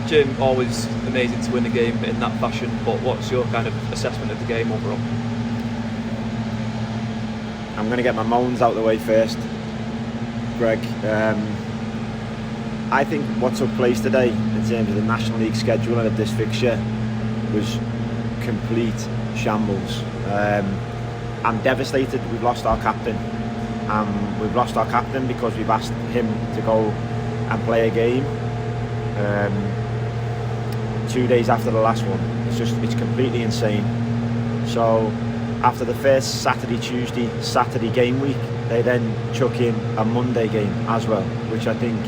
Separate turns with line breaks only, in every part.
Jim, always amazing to win a game in that fashion, but what's your kind of assessment of the game overall?
I'm going to get my moans out of the way first, Greg. I think what took place today in terms of the National League scheduling of this fixture was complete shambles. I'm devastated we've lost our captain. We've lost our captain because we've asked him to go and play a game 2 days after the last one. It's completely insane. So after the first Saturday game week, they then chuck in a Monday game as well, which I think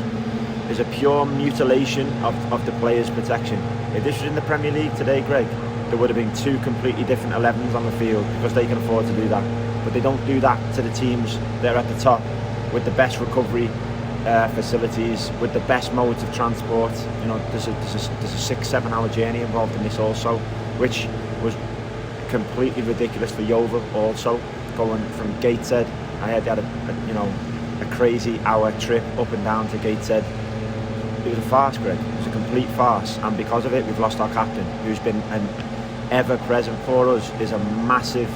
is a pure mutilation of the players' protection. If this was in the Premier League today, Greg, there would have been 2 completely different 11s on the field because they can afford to do that. But they don't do that to the teams that are at the top with the best recovery facilities, with the best modes of transport. You know, there's a 6-7 hour journey involved in this also, which was completely ridiculous for Yeovil also, going from Gateshead. I heard they had a crazy hour trip up and down to Gateshead. It was a farce, Greg. It was a complete farce, and because of it we've lost our captain, who's been an ever-present for us, is a massive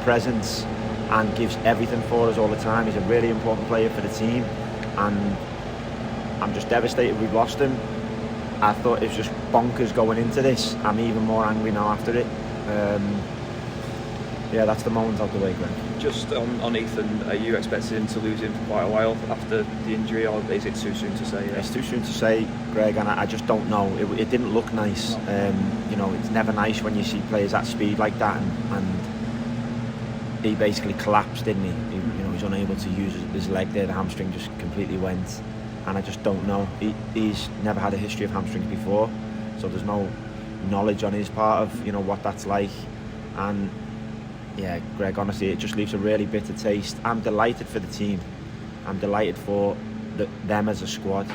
presence and gives everything for us all the time. He's a really important player for the team, and I'm just devastated we've lost him. I thought it was just bonkers going into this. I'm even more angry now after it. That's the moment out the way, Greg.
Just on Ethan, are you expecting him to lose him for quite a while after the injury, or is it too soon to say?
It's too soon to say, Greg, and I just don't know. It didn't look nice. No. It's never nice when you see players at speed like that, and he basically collapsed, didn't he? He's unable to use his leg there. The hamstring just completely went, and I just don't know. He's never had a history of hamstrings before, so there's no knowledge on his part of what that's like. And yeah, Greg, honestly, it just leaves a really bitter taste. I'm delighted for the team. I'm delighted for them as a squad.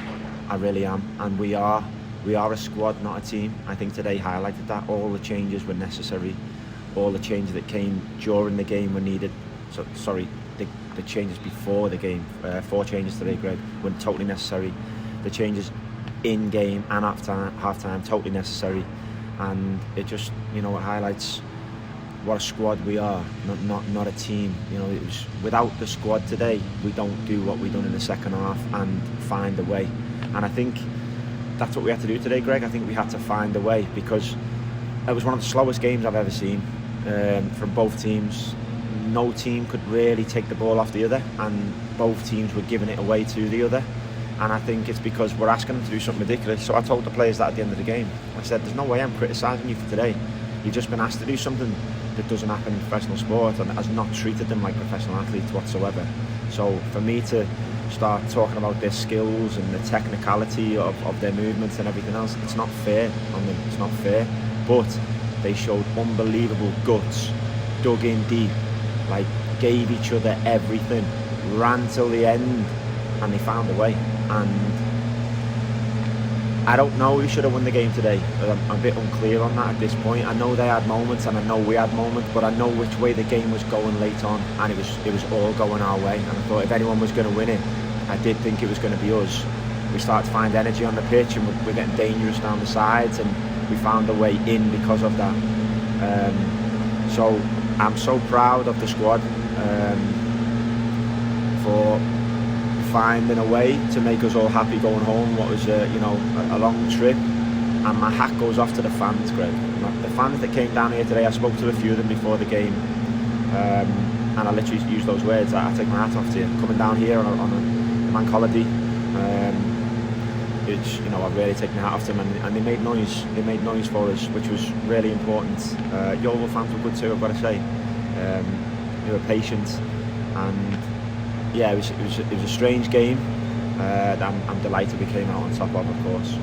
I really am. And we are a squad, not a team. I think today highlighted that. All the changes were necessary. All the changes that came during the game were needed. The changes before the game, 4 changes today, Greg, were totally necessary. The changes in game and half time, totally necessary. And it just, it highlights what a squad we are, not a team. It was without the squad today, we don't do what we done in the second half and find a way. And I think that's what we had to do today, Greg. I think we had to find a way, because it was one of the slowest games I've ever seen from both teams. No team could really take the ball off the other, and both teams were giving it away to the other. And I think it's because we're asking them to do something ridiculous. So I told the players that at the end of the game. I said, there's no way I'm criticising you for today. You've just been asked to do something that doesn't happen in professional sport and has not treated them like professional athletes whatsoever. So for me to start talking about their skills and the technicality of their movements and everything else, it's not fair on them. It's not fair. But they showed unbelievable guts, dug in deep, gave each other everything, ran till the end, and they found a way. And I don't know who should have won the game today. I'm a bit unclear on that at this point. I know they had moments, and I know we had moments, but I know which way the game was going late on, and it was all going our way. And I thought if anyone was going to win it, I did think it was going to be us. We started to find energy on the pitch, and we're getting dangerous down the sides, and we found a way in because of that. So I'm so proud of the squad for finding a way to make us all happy going home. What was a long trip, and my hat goes off to the fans, Greg. The fans that came down here today, I spoke to a few of them before the game, and I literally used those words. I take my hat off to you coming down here on a bank holiday. I've really taken my hat off to them, and they made noise. They made noise for us, which was really important. Yeovil fans were good too, I've got to say. They were patient, and yeah, it was a strange game. I'm delighted we came out on top of course.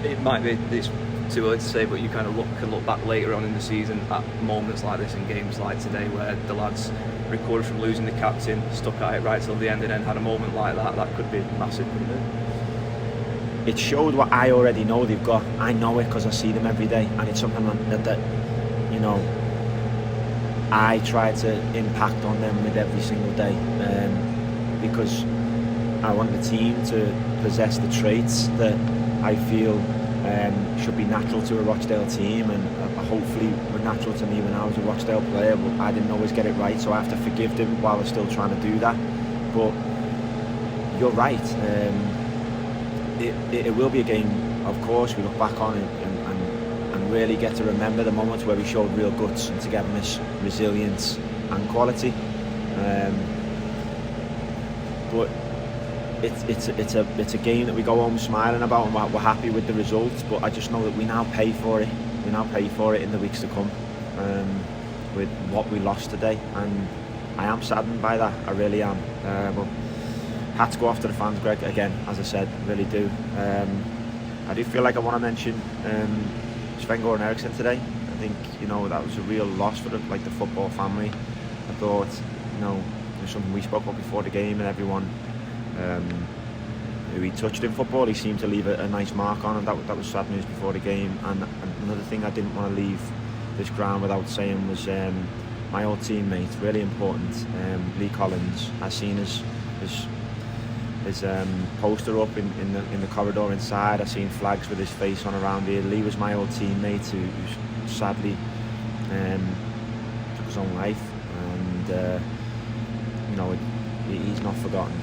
It might be it's too early to say, but you kind of can look back later on in the season at moments like this in games like today, where the lads recovered from losing the captain, stuck at it right till the end, and then had a moment like that. That could be massive, couldn't it?
It showed what I already know they've got. I know it because I see them every day, and it's something that I try to impact on them with every single day, because I want the team to possess the traits that I feel should be natural to a Rochdale team, and hopefully were natural to me when I was a Rochdale player, but I didn't always get it right, so I have to forgive them while they're still trying to do that. But you're right, it will be a game, of course, we look back on and really get to remember the moments where we showed real guts and togetherness, resilience and quality. But it's a game that we go home smiling about, and we're happy with the results. But I just know that we now pay for it. We now pay for it in the weeks to come, with what we lost today, and I am saddened by that. I really am. But had to go off to the fans, Greg. Again, as I said, really do. I do feel like I want to mention Sven-Goran Eriksson today. I think that was a real loss for the football family. I thought it was something we spoke about before the game, and everyone who he touched in football, he seemed to leave a nice mark on, and that was sad news before the game. And another thing I didn't want to leave this ground without saying was my old teammate, really important, Lee Collins. I seen his poster up in the corridor inside. I seen flags with his face on around here. Lee was my old teammate who sadly took his own life, and he's not forgotten.